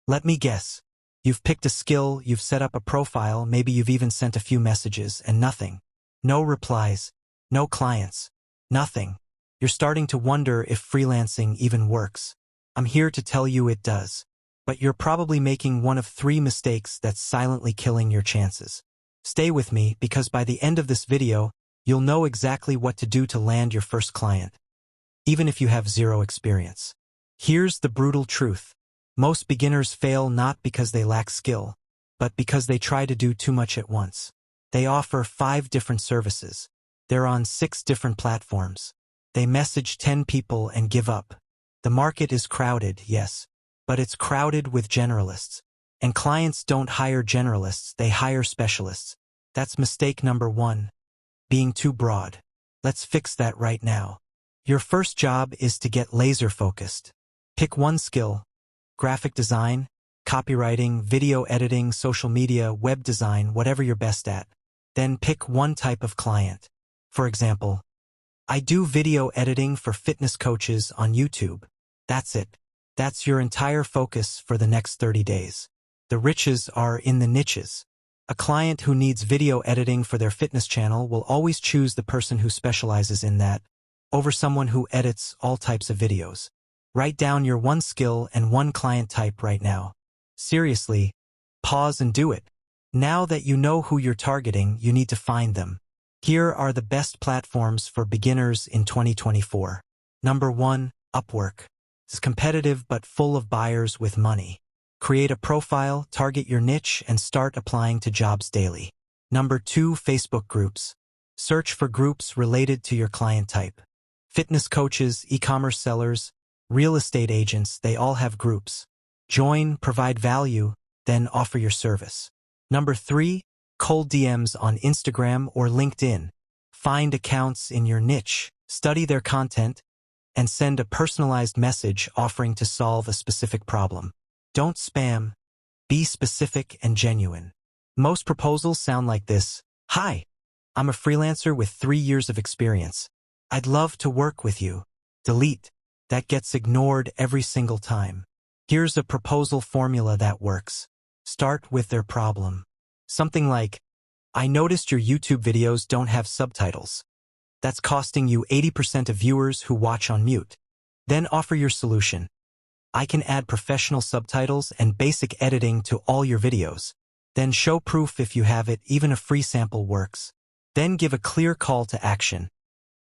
Let me guess. You've picked a skill, you've set up a profile, maybe you've even sent a few messages, and nothing. No replies, no clients, nothing. You're starting to wonder if freelancing even works. I'm here to tell you it does. But you're probably making one of 3 mistakes that's silently killing your chances. Stay with me, because by the end of this video, you'll know exactly what to do to land your first client, even if you have 0 experience. Here's the brutal truth. Most beginners fail not because they lack skill, but because they try to do too much at once. They offer 5 different services. They're on 6 different platforms. They message 10 people and give up. The market is crowded, yes, but it's crowded with generalists. And clients don't hire generalists, they hire specialists. That's mistake number 1. Being too broad. Let's fix that right now. Your first job is to get laser-focused. Pick one skill: graphic design, copywriting, video editing, social media, web design, whatever you're best at. Then pick one type of client. For example, I do video editing for fitness coaches on YouTube. That's it. That's your entire focus for the next 30 days. The riches are in the niches. A client who needs video editing for their fitness channel will always choose the person who specializes in that over someone who edits all types of videos. Write down your one skill and one client type right now. Seriously, pause and do it. Now that you know who you're targeting, you need to find them. Here are the best platforms for beginners in 2024. Number 1, Upwork. It's competitive but full of buyers with money. Create a profile, target your niche, and start applying to jobs daily. Number 2, Facebook groups. Search for groups related to your client type. Fitness coaches, e-commerce sellers, real estate agents, they all have groups. Join, provide value, then offer your service. Number 3, cold DMs on Instagram or LinkedIn. Find accounts in your niche, study their content, and send a personalized message offering to solve a specific problem. Don't spam. Be specific and genuine. Most proposals sound like this: "Hi, I'm a freelancer with 3 years of experience. I'd love to work with you." Delete. That gets ignored every single time. Here's a proposal formula that works. Start with their problem. Something like, "I noticed your YouTube videos don't have subtitles. That's costing you 80% of viewers who watch on mute." Then offer your solution. "I can add professional subtitles and basic editing to all your videos." Then show proof if you have it, even a free sample works. Then give a clear call to action.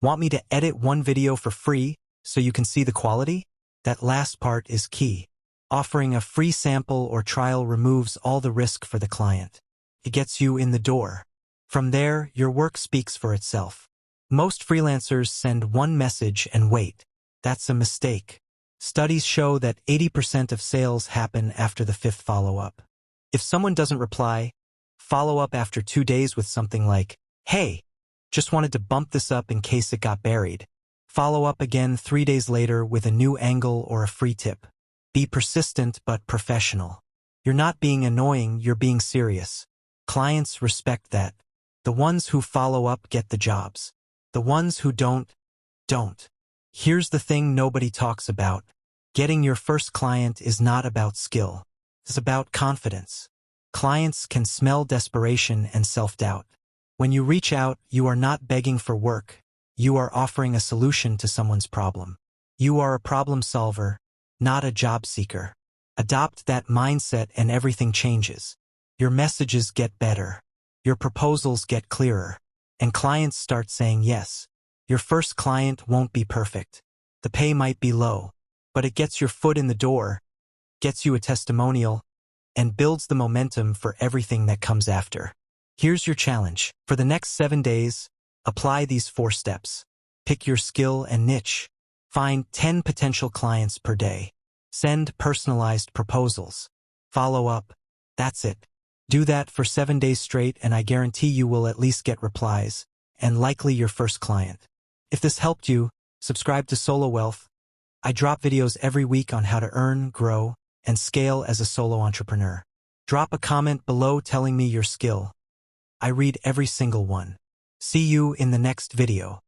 "Want me to edit one video for free so you can see the quality?" That last part is key. Offering a free sample or trial removes all the risk for the client. It gets you in the door. From there, your work speaks for itself. Most freelancers send one message and wait. That's a mistake. Studies show that 80% of sales happen after the 5th follow-up. If someone doesn't reply, follow up after 2 days with something like, "Hey, just wanted to bump this up in case it got buried." Follow up again 3 days later with a new angle or a free tip. Be persistent but professional. You're not being annoying, you're being serious. Clients respect that. The ones who follow up get the jobs. The ones who don't. Here's the thing nobody talks about. Getting your first client is not about skill. It's about confidence. Clients can smell desperation and self-doubt. When you reach out, you are not begging for work. You are offering a solution to someone's problem. You are a problem solver, not a job seeker. Adopt that mindset and everything changes. Your messages get better. Your proposals get clearer. And clients start saying yes. Your first client won't be perfect. The pay might be low, but it gets your foot in the door, gets you a testimonial, and builds the momentum for everything that comes after. Here's your challenge. For the next 7 days, apply these 4 steps. Pick your skill and niche. Find 10 potential clients per day. Send personalized proposals. Follow up. That's it. Do that for 7 days straight, and I guarantee you will at least get replies, and likely your first client. If this helped you, subscribe to Solo Wealth. I drop videos every week on how to earn, grow, and scale as a solo entrepreneur. Drop a comment below telling me your skill. I read every single one. See you in the next video.